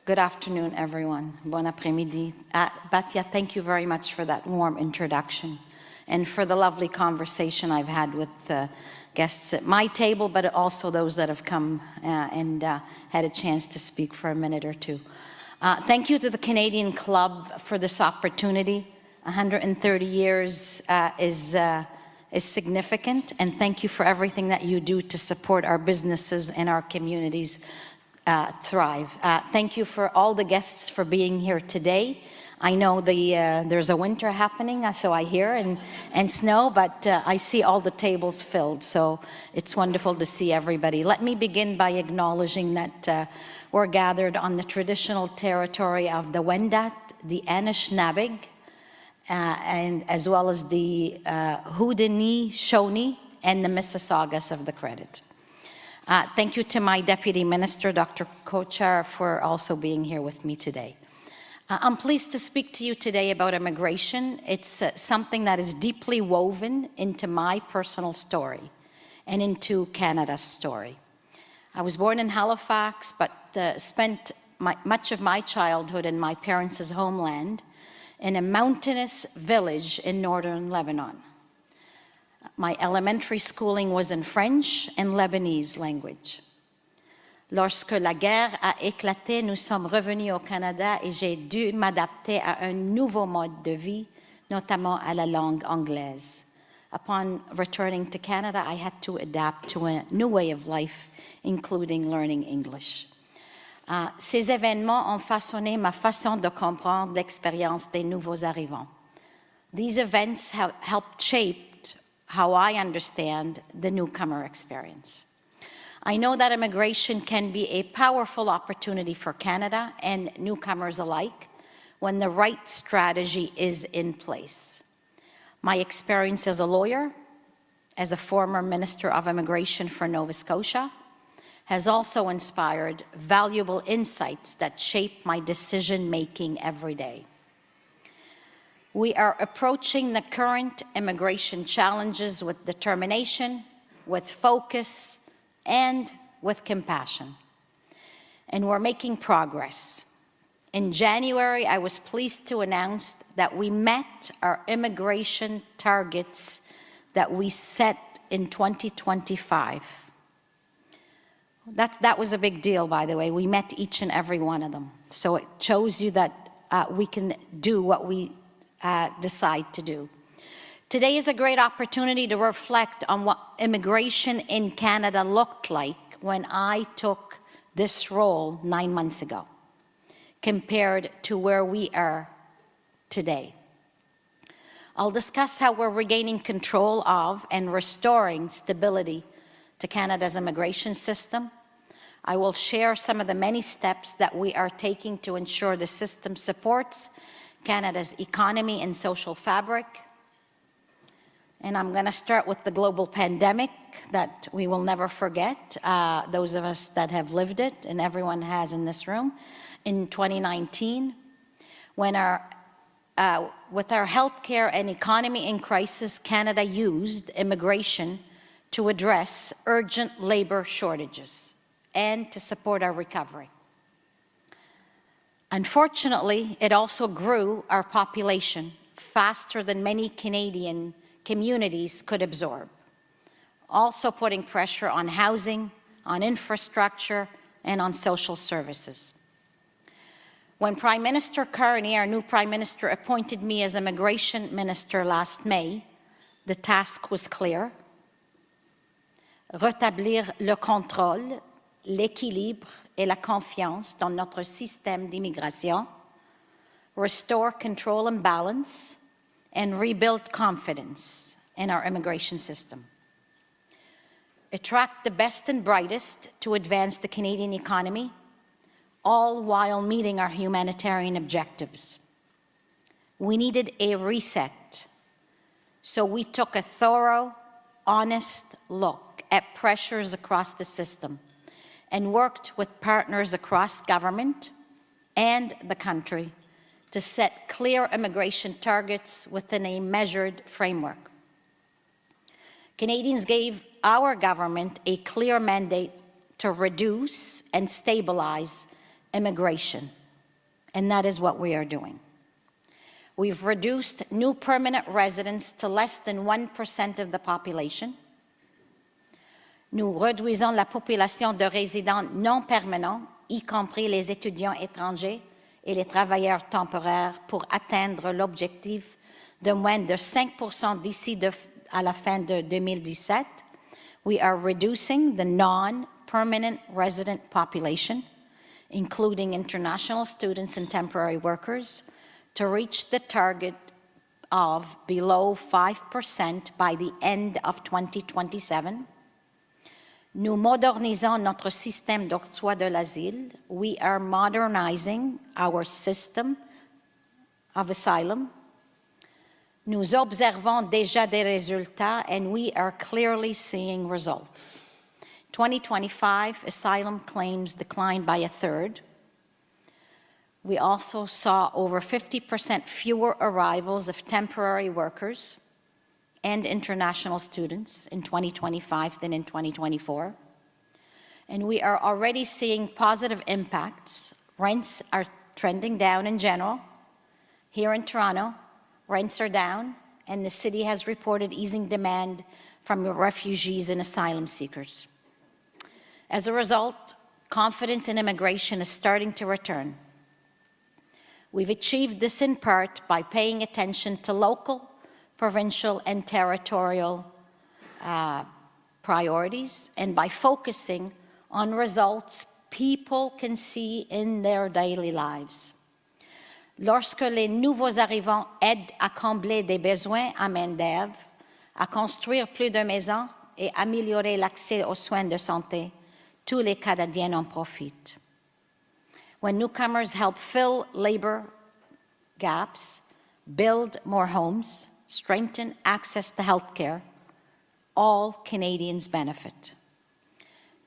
Good afternoon, everyone. Bon après-midi. Batia, thank you very much for that warm introduction and for the lovely conversation I've had with the guests at my table, but also those that have come and had a chance to speak for a minute or two. Thank you to the Canadian Club for this opportunity. 130 years is significant, and thank you for everything that you do to support our businesses and our communities thrive. Thank you for all the guests for being here today. I know there's a winter happening, so I hear, and snow, but I see all the tables filled, so it's wonderful to see everybody. Let me begin by acknowledging that we're gathered on the traditional territory of the Wendat, the Anishinaabe, and as well as the Haudenosaunee and the Mississaugas of the Credit. Thank you to my Deputy Minister, Dr. Kochar, for also being here with me today. I'm pleased to speak to you today about immigration. It's something that is deeply woven into my personal story and into Canada's story. I was born in Halifax, but spent much of my childhood in my parents' homeland in a mountainous village in northern Lebanon. My elementary schooling was in French and Lebanese language. Lorsque la guerre a éclaté, nous sommes revenus au Canada et j'ai dû m'adapter à un nouveau mode de vie, notamment à la langue anglaise. Upon returning to Canada, I had to adapt to a new way of life, including learning English. Ces événements ont façonné ma façon de comprendre l'expérience des nouveaux arrivants. These events have helped shape how I understand the newcomer experience. I know that immigration can be a powerful opportunity for Canada and newcomers alike when the right strategy is in place. My experience as a lawyer, as a former Minister of Immigration for Nova Scotia, has also inspired valuable insights that shape my decision-making every day. We are approaching the current immigration challenges with determination, with focus, and with compassion. And we're making progress. In January, I was pleased to announce that we met our immigration targets that we set in 2025. That was a big deal, by the way. We met each and every one of them. So it shows you that we can do what we decide to do. Today is a great opportunity to reflect on what immigration in Canada looked like when I took this role 9 months ago, compared to where we are today. I'll discuss how we're regaining control of and restoring stability to Canada's immigration system. I will share some of the many steps that we are taking to ensure the system supports Canada's economy and social fabric. And I'm going to start with the global pandemic that we will never forget, those of us that have lived it, and everyone has in this room, in 2019, when with our healthcare and economy in crisis, Canada used immigration to address urgent labor shortages and to support our recovery. Unfortunately, it also grew our population faster than many Canadian communities could absorb, also putting pressure on housing, on infrastructure, and on social services. When Prime Minister Carney, our new Prime Minister, appointed me as Immigration Minister last May, the task was clear: rétablir le contrôle, l'équilibre et la confiance dans notre système d'immigration, restore control and balance, and rebuild confidence in our immigration system. Attract the best and brightest to advance the Canadian economy, all while meeting our humanitarian objectives. We needed a reset, so we took a thorough, honest look at pressures across the system and worked with partners across government and the country to set clear immigration targets within a measured framework. Canadians gave our government a clear mandate to reduce and stabilize immigration, and that is what we are doing. We've reduced new permanent residents to less than 1% of the population. Nous réduisons la population de résidents non permanents, y compris les étudiants étrangers et les travailleurs temporaires, pour atteindre l'objectif de moins de 5% d'ici à la fin de 2017. We are reducing the non-permanent resident population, including international students and temporary workers, to reach the target of below 5% by the end of 2027. Nous modernisons notre système d'octroi de l'asile. We are modernizing our system of asylum. Nous observons déjà des résultats, and we are clearly seeing results. 2025, asylum claims declined by a third. We also saw over 50% fewer arrivals of temporary workers and international students in 2025 than in 2024. And we are already seeing positive impacts. Rents are trending down in general. Here in Toronto, rents are down, and the city has reported easing demand from refugees and asylum seekers. As a result, confidence in immigration is starting to return. We've achieved this in part by paying attention to local, provincial, and territorial priorities, and by focusing on results people can see in their daily lives. Lorsque les nouveaux arrivants aident à combler des besoins en main-d'œuvre, à construire plus de maisons et améliorer l'accès aux soins de santé, tous les Canadiens en profitent. When newcomers help fill labor gaps, build more homes, strengthen access to health care, all Canadians benefit.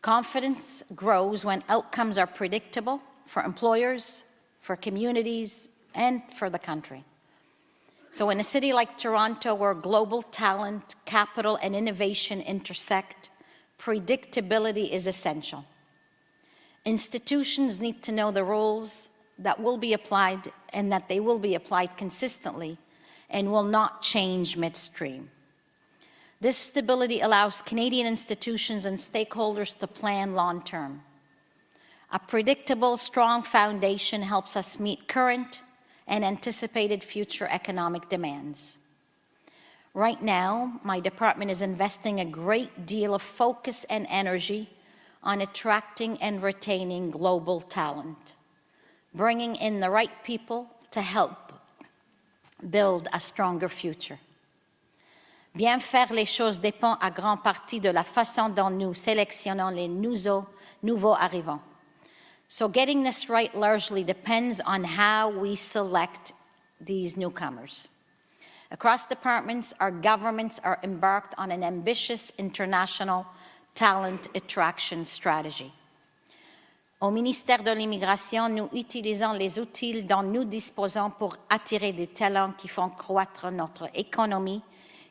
Confidence grows when outcomes are predictable for employers, for communities, and for the country. So in a city like Toronto, where global talent, capital, and innovation intersect, predictability is essential. Institutions need to know the rules that will be applied and that they will be applied consistently and will not change midstream. This stability allows Canadian institutions and stakeholders to plan long-term. A predictable, strong foundation helps us meet current and anticipated future economic demands. Right now, my department is investing a great deal of focus and energy on attracting and retaining global talent, bringing in the right people to help build a stronger future. Bien faire les choses dépend à grande partie de la façon dont nous sélectionnons les nouveaux arrivants. So getting this right largely depends on how we select these newcomers. Across departments, our governments are embarked on an ambitious international talent attraction strategy. Au ministère de l'Immigration, nous utilisons les outils dont nous disposons pour attirer des talents qui font croître notre économie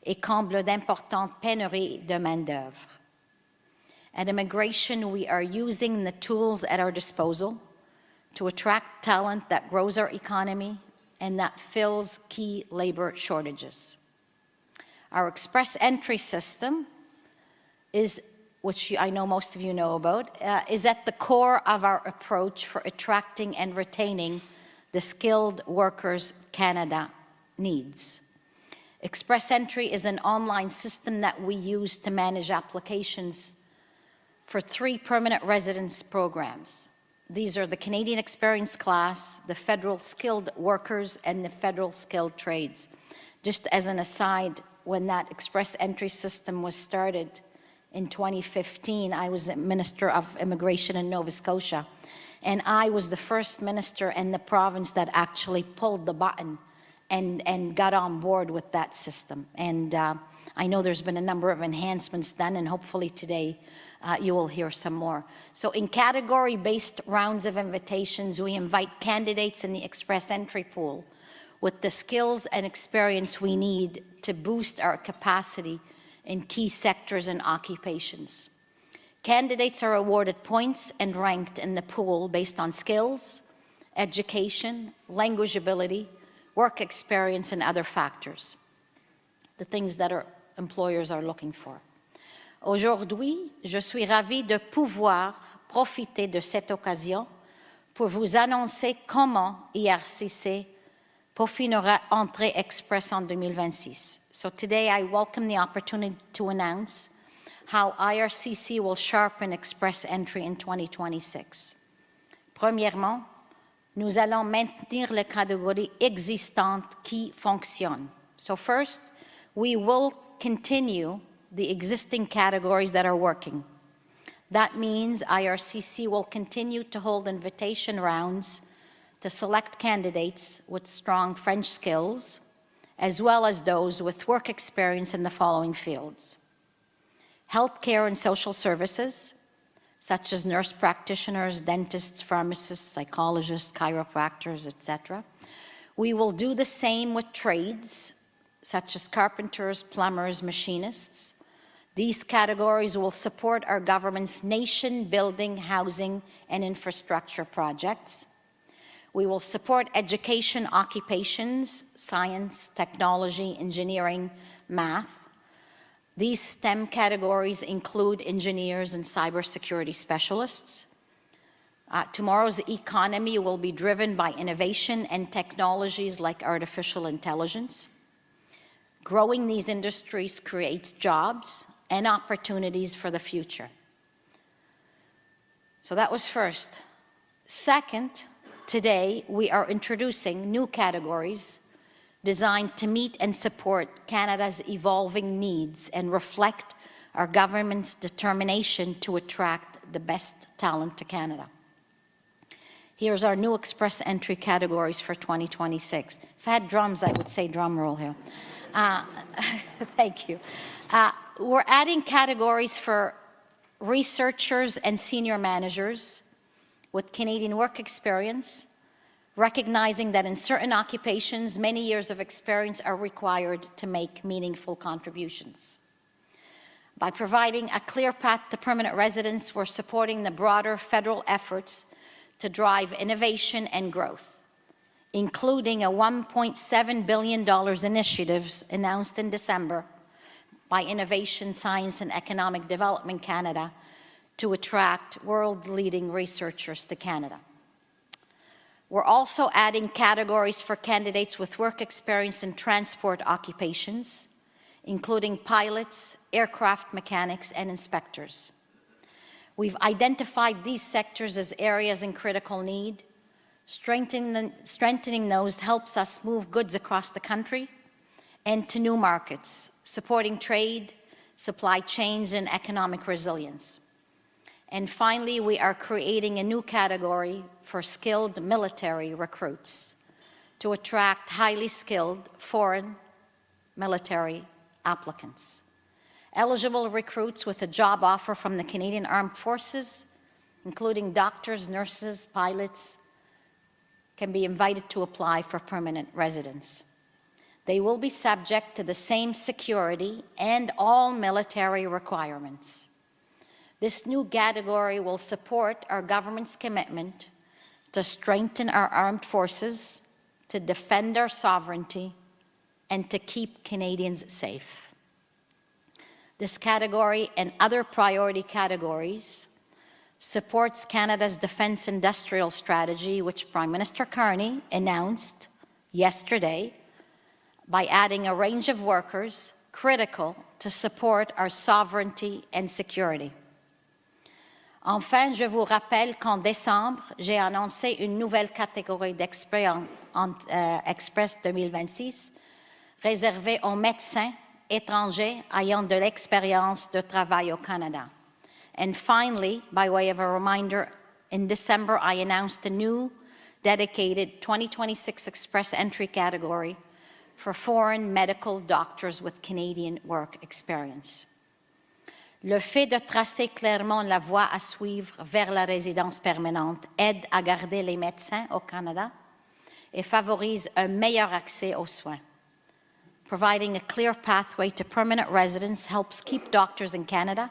et comblent d'importantes pénuries de main-d'œuvre. At Immigration, we are using the tools at our disposal to attract talent that grows our economy and that fills key labor shortages. Our express entry system is, which I know most of you know about, is at the core of our approach for attracting and retaining the skilled workers Canada needs. Express Entry is an online system that we use to manage applications for 3 permanent residence programs. These are the Canadian Experience Class, the Federal Skilled Workers, and the Federal Skilled Trades. Just as an aside, when that Express Entry system was started in 2015, I was Minister of Immigration in Nova Scotia, and I was the first minister in the province that actually pulled the button and got on board with that system. And I know there's been a number of enhancements done, and hopefully today you will hear some more. So in category-based rounds of invitations, we invite candidates in the Express Entry pool with the skills and experience we need to boost our capacity in key sectors and occupations. Candidates are awarded points and ranked in the pool based on skills, education, language ability, work experience, and other factors, the things that our employers are looking for. Aujourd'hui, je suis ravie de pouvoir profiter de cette occasion pour vous annoncer comment IRCC peaufinera Entrée Express en 2026. So today I welcome the opportunity to announce how IRCC will sharpen Express Entry in 2026. Premièrement, nous allons maintenir les catégories existantes qui fonctionnent. So first, we will continue the existing categories that are working. That means IRCC will continue to hold invitation rounds to select candidates with strong French skills, as well as those with work experience in the following fields: healthcare and social services, such as nurse practitioners, dentists, pharmacists, psychologists, chiropractors, etc. We will do the same with trades, such as carpenters, plumbers, machinists. These categories will support our government's nation-building, housing, and infrastructure projects. We will support education occupations, science, technology, engineering, math. These STEM categories include engineers and cybersecurity specialists. Tomorrow's economy will be driven by innovation and technologies like artificial intelligence. Growing these industries creates jobs and opportunities for the future. So that was first. Second, today we are introducing new categories designed to meet and support Canada's evolving needs and reflect our government's determination to attract the best talent to Canada. Here's our new Express Entry categories for 2026. If I had drums, I would say drum roll here. Thank you. We're adding categories for researchers and senior managers with Canadian work experience, recognizing that in certain occupations, many years of experience are required to make meaningful contributions. By providing a clear path to permanent residence, we're supporting the broader federal efforts to drive innovation and growth, including a $1.7 billion initiatives announced in December by Innovation, Science and Economic Development Canada to attract world-leading researchers to Canada. We're also adding categories for candidates with work experience in transport occupations, including pilots, aircraft mechanics, and inspectors. We've identified these sectors as areas in critical need. Strengthening those helps us move goods across the country and to new markets, supporting trade, supply chains, and economic resilience. And finally, we are creating a new category for skilled military recruits to attract highly skilled foreign military applicants. Eligible recruits with a job offer from the Canadian Armed Forces, including doctors, nurses, pilots, can be invited to apply for permanent residence. They will be subject to the same security and all military requirements. This new category will support our government's commitment to strengthen our armed forces, to defend our sovereignty, and to keep Canadians safe. This category and other priority categories supports Canada's defense industrial strategy, which Prime Minister Carney announced yesterday, by adding a range of workers critical to support our sovereignty and security. Enfin, je vous rappelle qu'en décembre, j'ai annoncé une nouvelle catégorie d'Express 2026 réservée aux médecins étrangers ayant de l'expérience de travail au Canada. And finally, by way of a reminder, in December, I announced a new dedicated 2026 Express Entry category for foreign medical doctors with Canadian work experience. Le fait de tracer clairement la voie à suivre vers la résidence permanente aide à garder les médecins au Canada et favorise un meilleur accès aux soins. Providing a clear pathway to permanent residence helps keep doctors in Canada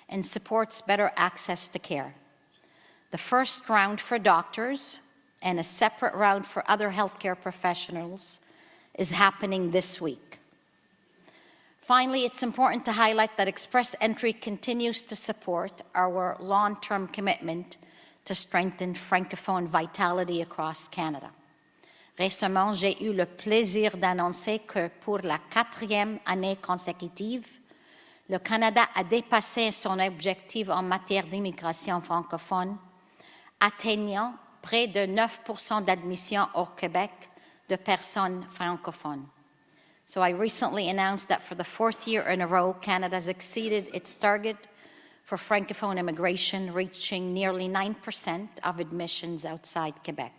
and supports better access to care. The first round for doctors and a separate round for other healthcare professionals is happening this week. Finally, it's important to highlight that Express Entry continues to support our long-term commitment to strengthen francophone vitality across Canada. Récemment, j'ai eu le plaisir d'annoncer que pour la 4e année consécutive, le Canada a dépassé son objectif en matière d'immigration francophone, atteignant près de 9% d'admission hors Québec de personnes francophones. So I recently announced that for the 4th year in a row, Canada has exceeded its target for francophone immigration, reaching nearly 9% of admissions outside Québec.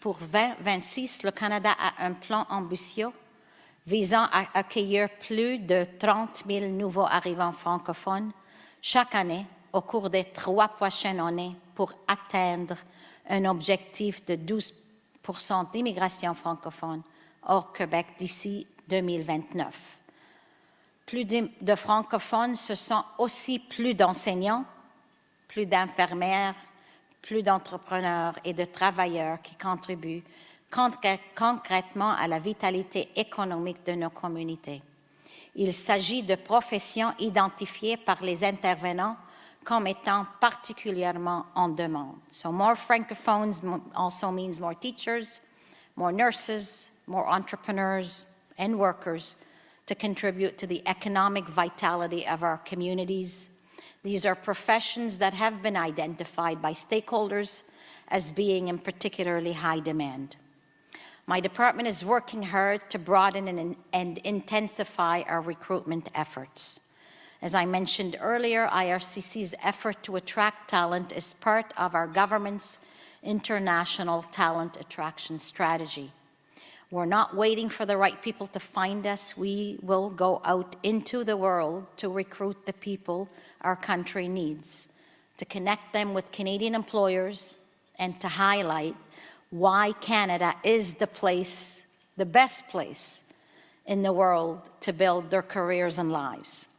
Pour 2026, le Canada a un plan ambitieux visant à accueillir plus de 30 000 nouveaux arrivants francophones chaque année au cours des 3 prochaines années pour atteindre un objectif de 12% d'immigration francophone hors Québec d'ici 2029. Plus de francophones, ce sont aussi plus d'enseignants, plus d'infirmières, plus d'entrepreneurs et de travailleurs qui contribuent concrètement à la vitalité économique de nos communautés. Il s'agit de professions identifiées par les intervenants comme étant particulièrement en demande. So more francophones also means more teachers, more nurses, more entrepreneurs and workers to contribute to the economic vitality of our communities. These are professions that have been identified by stakeholders as being in particularly high demand. My department is working hard to broaden and intensify our recruitment efforts. As I mentioned earlier, IRCC's effort to attract talent is part of our government's international talent attraction strategy. We're not waiting for the right people to find us. We will go out into the world to recruit the people our country needs, to connect them with Canadian employers, and to highlight why Canada is the best place in the world to build their careers and lives.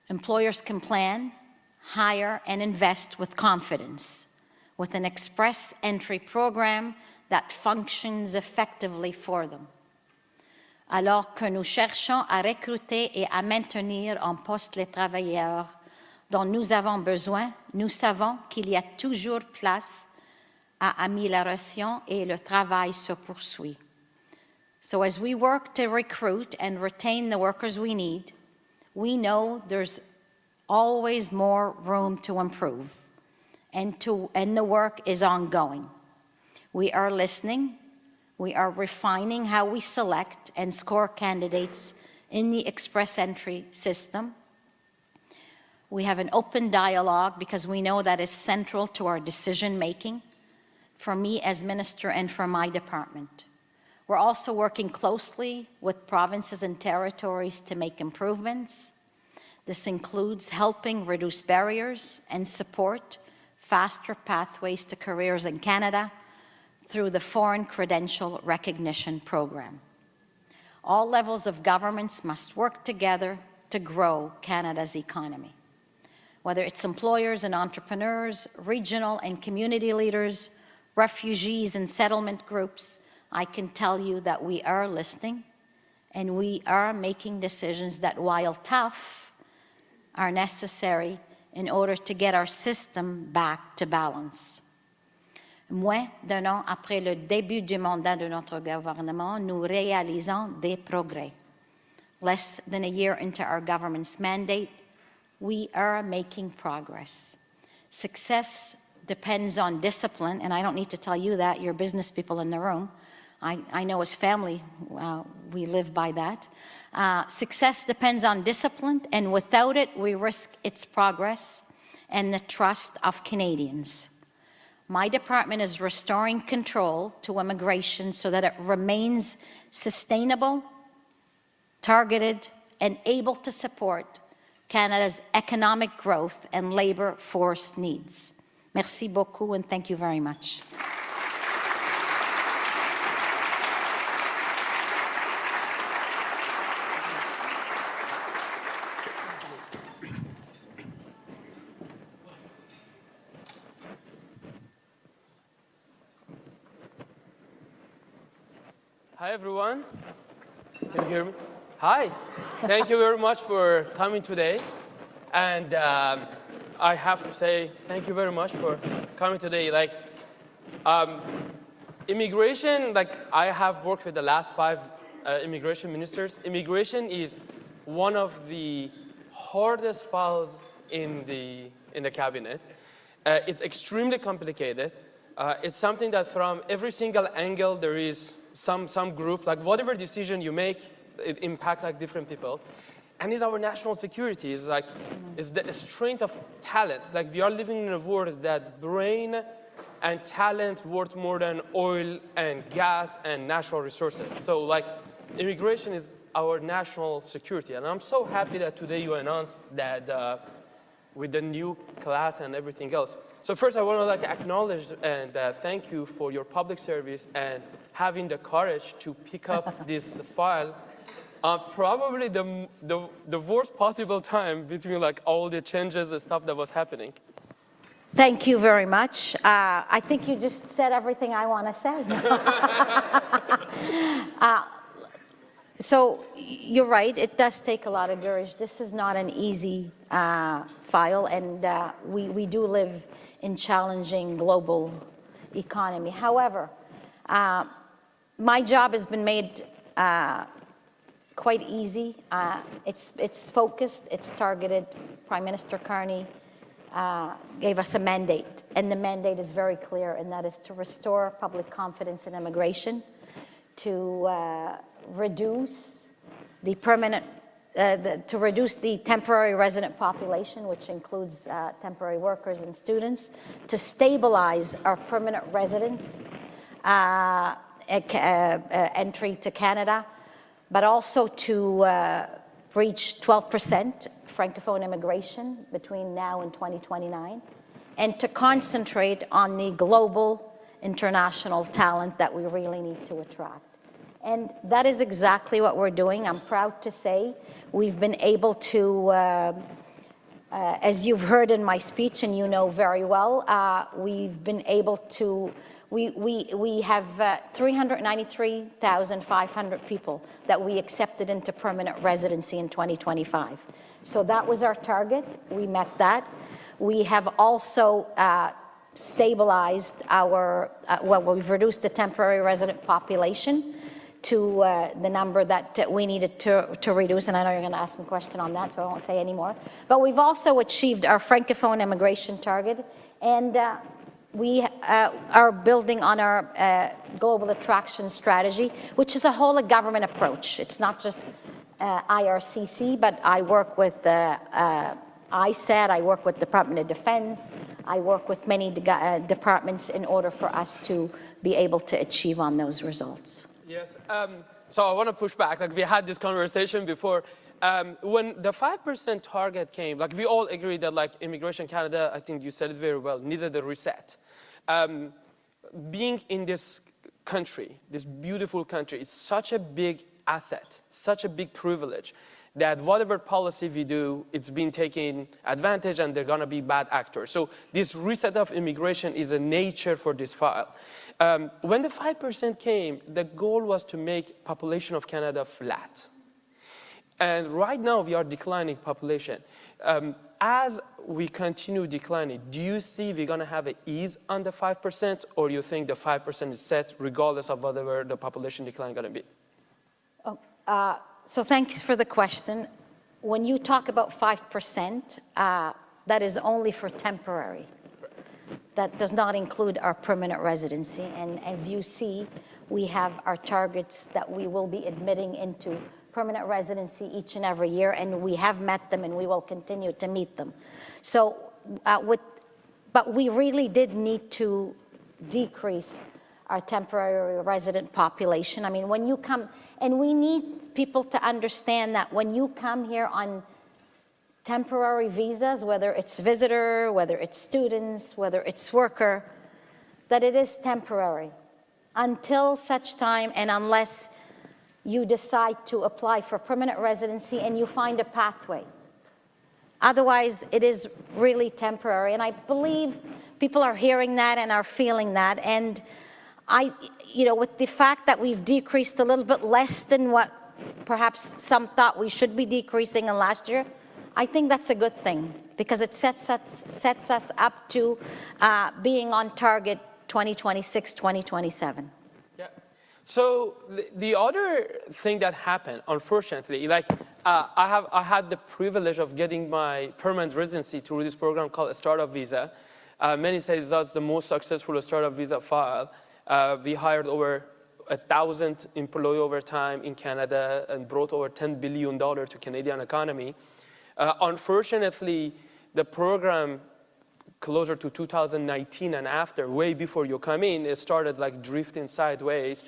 Employers can plan, hire, and invest with confidence with an Express Entry program that functions effectively for them. Alors que nous cherchons à recruter et à maintenir en poste les travailleurs dont nous avons besoin, nous savons qu'il y a toujours place à amélioration et le travail se poursuit. So as we work to recruit and retain the workers we need, we know there's always more room to improve, and the work is ongoing. We are listening. We are refining how we select and score candidates in the Express Entry system. We have an open dialogue because we know that is central to our decision-making, for me as minister and for my department. We're also working closely with provinces and territories to make improvements. This includes helping reduce barriers and support faster pathways to careers in Canada through the Foreign Credential Recognition Program. All levels of governments must work together to grow Canada's economy. Whether it's employers and entrepreneurs, regional and community leaders, refugees and settlement groups, I can tell you that we are listening and we are making decisions that, while tough, are necessary in order to get our system back to balance. Moins d'un an après le début du mandat de notre gouvernement, nous réalisons des progrès. Less than a year into our government's mandate, we are making progress. Success depends on discipline, and I don't need to tell you that, you're business people in the room. I know as family, we live by that. Success depends on discipline, and without it, we risk its progress and the trust of Canadians. My department is restoring control to immigration so that it remains sustainable, targeted, and able to support Canada's economic growth and labor force needs. Merci beaucoup, and thank you very much. Hi, everyone. Can you hear me? Hi. Thank you very much for coming today. And I have to say thank you very much for coming today. Immigration, I have worked with the last 5 immigration ministers. Immigration is one of the hardest files in the cabinet. It's extremely complicated. It's something that from every single angle there is some group, whatever decision you make, it impacts different people. And it's our national security. It's the strength of talent. We are living in a world that brain and talent worth more than oil and gas and natural resources. So immigration is our national security. And I'm so happy that today you announced that with the new class and everything else. So first I want to acknowledge and thank you for your public service and having the courage to pick up this file. Probably the worst possible time between all the changes and stuff that was happening. Thank you very much. I think you just said everything I want to say. So you're right, it does take a lot of courage. This is not an easy file, and we do live in challenging global economy. However, my job has been made quite easy. It's focused, it's targeted. Prime Minister Carney gave us a mandate, and the mandate is very clear, and that is to restore public confidence in immigration, to reduce the temporary resident population, which includes temporary workers and students, to stabilize our permanent residents, entry to Canada, but also to reach 12% francophone immigration between now and 2029, and to concentrate on the global international talent that we really need to attract. And that is exactly what we're doing. I'm proud to say we've been able to, as you've heard in my speech and you know very well, we've been able to, we have 393,500 people that we accepted into permanent residency in 2025. So that was our target. We met that. We have also stabilized our, we've reduced the temporary resident population to the number that we needed to reduce, and I know you're going to ask me a question on that, so I won't say any more. But we've also achieved our francophone immigration target, and we are building on our global attraction strategy, which is a whole of government approach. It's not just IRCC, but I work with ISAD, I work with Department of Defense, I work with many departments in order for us to be able to achieve on those results. Yes, so I want to push back. We had this conversation before. When the 5% target came, we all agreed that Immigration Canada, I think you said it very well, needed a reset. Being in this country, this beautiful country, is such a big asset, such a big privilege, that whatever policy we do, it's been taken advantage and they're going to be bad actors. So this reset of immigration is a nature for this file. When the 5% came, the goal was to make population of Canada flat. And right now we are declining population. As we continue declining, do you see we're going to have an ease on the 5%, or you think the 5% is set regardless of whatever the population decline is going to be? So thanks for the question. When you talk about 5%, that is only for temporary. That does not include our permanent residency. And as you see, we have our targets that we will be admitting into permanent residency each and every year, and we have met them and we will continue to meet them. So, but we really did need to decrease our temporary resident population. I mean, when you come, and we need people to understand that when you come here on temporary visas, whether it's visitor, whether it's students, whether it's worker, that it is temporary until such time and unless you decide to apply for permanent residency and you find a pathway. Otherwise, it is really temporary. And I believe people are hearing that and are feeling that. And with the fact that we've decreased a little bit less than what perhaps some thought we should be decreasing in last year, I think that's a good thing because it sets us up to being on target 2026, 2027. Yeah. So the other thing that happened, unfortunately, like I had the privilege of getting my permanent residency through this program called a startup visa. Many say that's the most successful startup visa file. We hired over 1,000 employees over time in Canada and brought over $10 billion to Canadian economy. Unfortunately, the program closer to 2019 and after, way before you come in, it started like drifting sideways.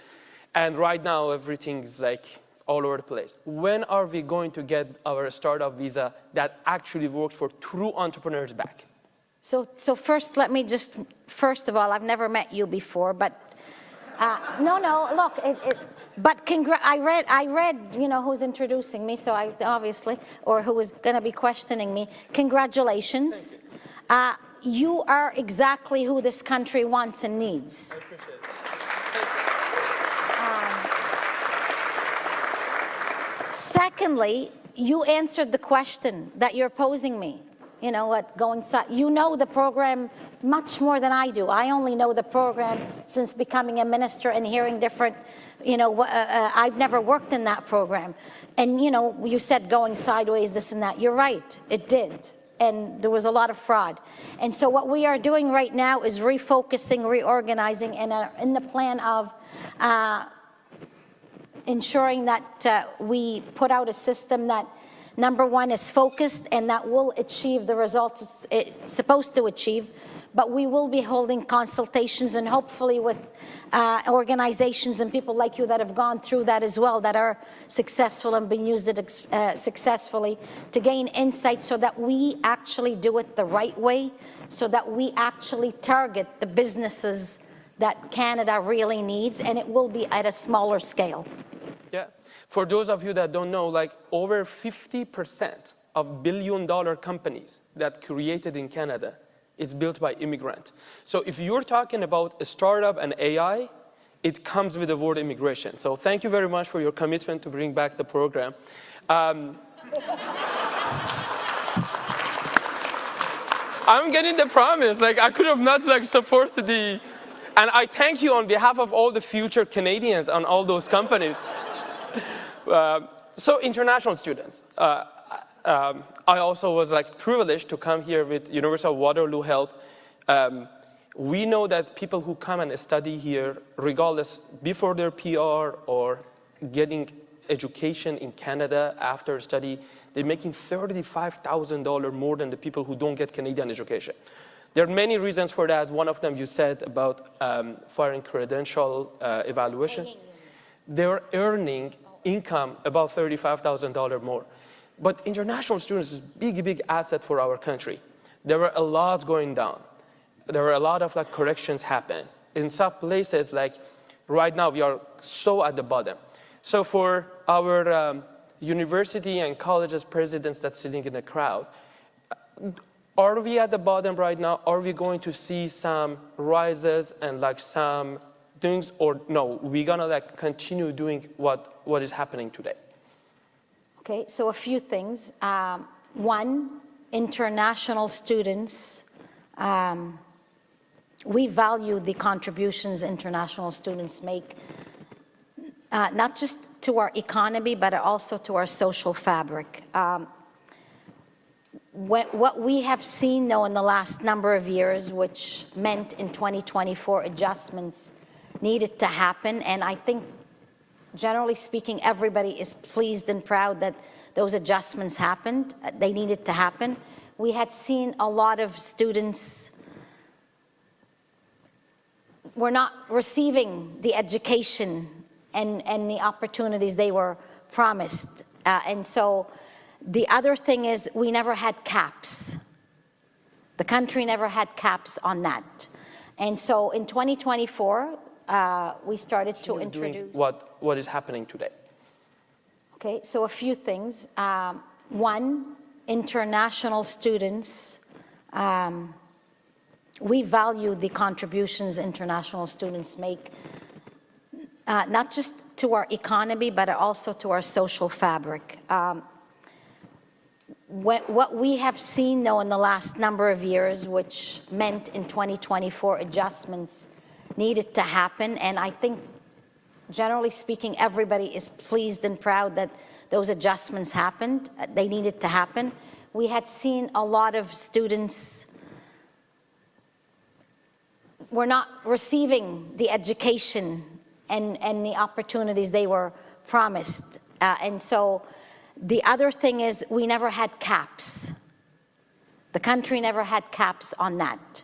And right now, everything's like all over the place. When are we going to get our startup visa that actually works for true entrepreneurs back? So first, let me just, first of all, I've never met you before, but no, look, but I read, who's introducing me, so I obviously, or who is going to be questioning me. Congratulations. You are exactly who this country wants and needs. I appreciate it. Secondly, you answered the question that you're posing me. You know what, you know the program much more than I do. I only know the program since becoming a minister and hearing different, I've never worked in that program. And, you said going sideways, this and that. You're right, it did. And there was a lot of fraud. And so what we are doing right now is refocusing, reorganizing, and in the plan of ensuring that we put out a system that, number one, is focused and that will achieve the results it's supposed to achieve. But we will be holding consultations and hopefully with organizations and people like you that have gone through that as well, that are successful and been used it successfully, to gain insight so that we actually do it the right way, so that we actually target the businesses that Canada really needs, and it will be at a smaller scale. Yeah. For those of you that don't know, like over 50% of billion-dollar companies that created in Canada is built by immigrant. So if you're talking about a startup and AI, it comes with the word immigration. So thank you very much for your commitment to bring back the program. I'm getting the promise. Like I could have not supported the, and I thank you on behalf of all the future Canadians on all those companies. So international students. I also was privileged to come here with University of Waterloo help. We know that people who come and study here, regardless before their PR or getting education in Canada after study, they're making $35,000 more than the people who don't get Canadian education. There are many reasons for that. One of them you said about foreign credential evaluation. They're earning income about $35,000 more. But international students is a big asset for our country. There were a lot going down. There were a lot of corrections happen. In some places, right now, we are so at the bottom. So for our university and colleges presidents that's sitting in the crowd, are we at the bottom right now? Are we going to see some rises and some things, or no, we're gonna continue doing what is happening today? Okay, so a few things. One, international students. We value the contributions international students make, not just to our economy, but also to our social fabric. What we have seen, though, in the last number of years, which meant in 2024 adjustments needed to happen, and I think generally speaking, everybody is pleased and proud that those adjustments happened. They needed to happen. We had seen a lot of students were not receiving the education and the opportunities they were promised. And so the other thing is we never had caps. The country never had caps on that. And so in 2024, we started to introduce what is happening today. Okay, so a few things. One, international students we value the contributions international students make, not just to our economy, but also to our social fabric. What we have seen, though, in the last number of years, which meant in 2024 adjustments needed to happen, and I think, generally speaking, everybody is pleased and proud that those adjustments happened. They needed to happen. We had seen a lot of students were not receiving the education and the opportunities they were promised. And so the other thing is we never had caps. The country never had caps on that.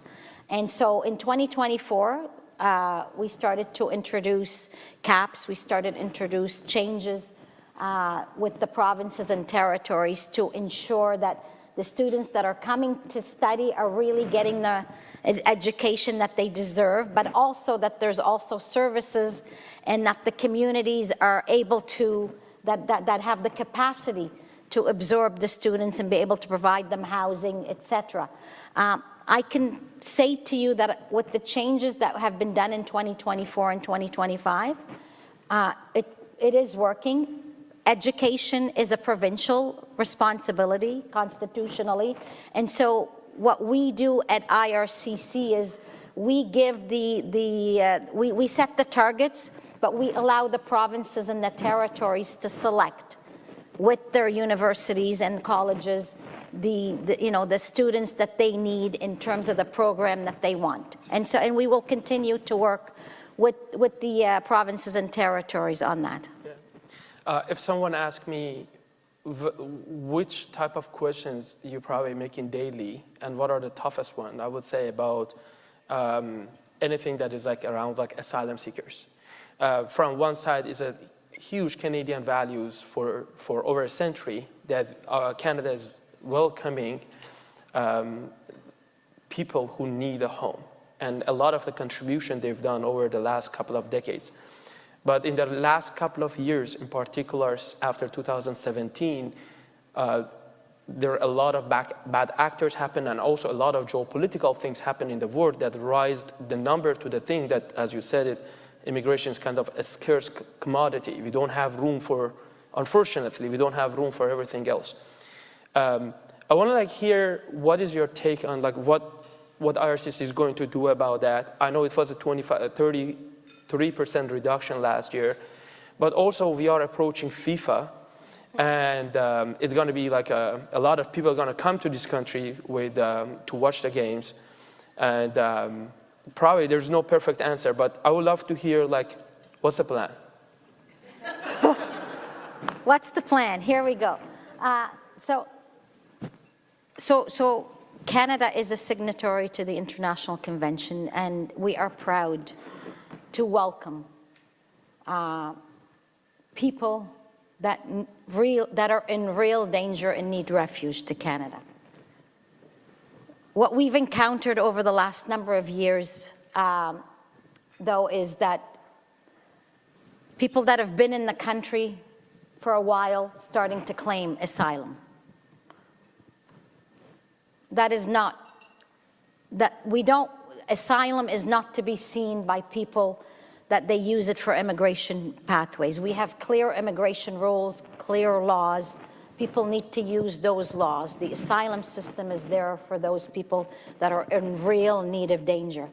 And so in 2024, we started to introduce caps. We started to introduce changes with the provinces and territories to ensure that the students that are coming to study are really getting the education that they deserve, but also that there's also services and that the communities are able to, that have the capacity to absorb the students and be able to provide them housing, etc. I can say to you that with the changes that have been done in 2024 and 2025, it is working. Education is a provincial responsibility constitutionally, and so what we do at IRCC is we give we set the targets, but we allow the provinces and the territories to select with their universities and colleges the students that they need in terms of the program that they want. And we will continue to work with the provinces and territories on that. Yeah. If someone asked me which type of questions you're probably making daily and what are the toughest ones, I would say about anything that is like around like asylum seekers. From one side is a huge Canadian values for over a century that Canada is welcoming people who need a home, and a lot of the contribution they've done over the last couple of decades. But in the last couple of years, in particular after 2017, there are a lot of bad actors happen, and also a lot of geopolitical things happen in the world that raised the number to the thing that, as you said it, immigration is kind of a scarce commodity. We don't have room for, unfortunately, we don't have room for everything else. I want to hear what is your take on what IRCC is going to do about that. I know it was a 33% reduction last year, but also we are approaching FIFA, and it's going to be like a lot of people are going to come to this country to watch the games, and probably there's no perfect answer, but I would love to hear what's the plan? What's the plan? Here we go. So Canada is a signatory to the International Convention, and we are proud to welcome people that are in real danger and need refuge to Canada. What we've encountered over the last number of years, though, is that people that have been in the country for a while starting to claim asylum. That is not, asylum is not to be seen by people that they use it for immigration pathways. We have clear immigration rules, clear laws. People need to use those laws. The asylum system is there for those people that are in real need of danger.